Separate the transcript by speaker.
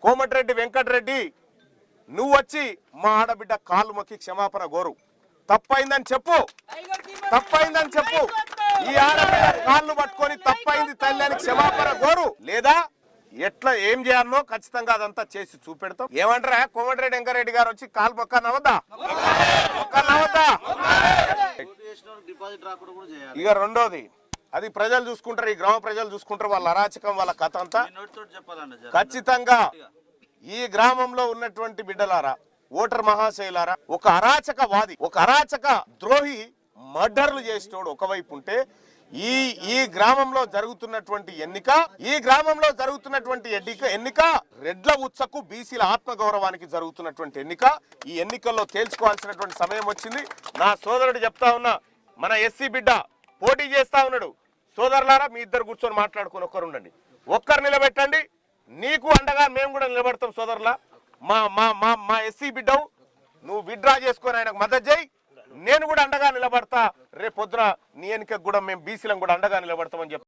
Speaker 1: కోమటిరెడ్డి వెంకటరెడ్డి నువ్వు వచ్చి మా ఆడబిడ్డ కాళ్ళు మొక్కి క్షమాపణ కోరు. తప్పైందని చెప్పు, తప్పైందని చెప్పు. ఈ ఆడబిడ్డ కాళ్ళు పట్టుకొని తప్పైంది తల్లి అని క్షమాపణ కోరు. లేదా ఎట్లా ఏం చేయాలనో ఖచ్చితంగా అదంతా చేసి చూపెడతాం. ఏమంటారా కోమటిరెడ్డి వెంకరెడ్డి గారు వచ్చి కాలు మొక్కనవద్దా? మొక్కనవద్దా? ఇక రెండోది అది ప్రజలు చూసుకుంటారు, ఈ గ్రామ ప్రజలు చూసుకుంటారు. వాళ్ళ అరాచకం, వాళ్ళ కథ అంతా. ఖచ్చితంగా ఈ గ్రామంలో ఉన్నటువంటి బిడ్డలారా, ఓటర్ మహాశైలారా, ఒక అరాచకవాది, ఒక అరాచక ద్రోహి మర్డర్లు చేసేటోడు ఒకవైపు ఉంటే, ఈ గ్రామంలో జరుగుతున్నటువంటి ఎన్నిక రెడ్ల ఉత్సకు బీసీల ఆత్మగౌరవానికి జరుగుతున్నటువంటి ఎన్నిక. ఈ ఎన్నికల్లో తేల్చుకోవాల్సినటువంటి సమయం వచ్చింది. నా సోదరుడు చెప్తా ఉన్నా, మన ఎస్సీ బిడ్డ పోటీ చేస్తా ఉన్నాడు. సోదరులారా, మీ ఇద్దరు కూర్చొని మాట్లాడుకుని ఒక్కరు ఉండండి, ఒక్కరు నిలబెట్టండి. నీకు అండగా మేము కూడా నిలబడతాం సోదరులా. మా ఎస్సీ బిడ్డవు, నువ్వు విత్డ్రా చేసుకొని ఆయనకు మద్దతు చేయి. నేను కూడా అండగా నిలబడతా. రేపు పొద్దున నీ ఎన్నికకు కూడా మేము బీసీలను కూడా అండగా నిలబడతామని చెప్పి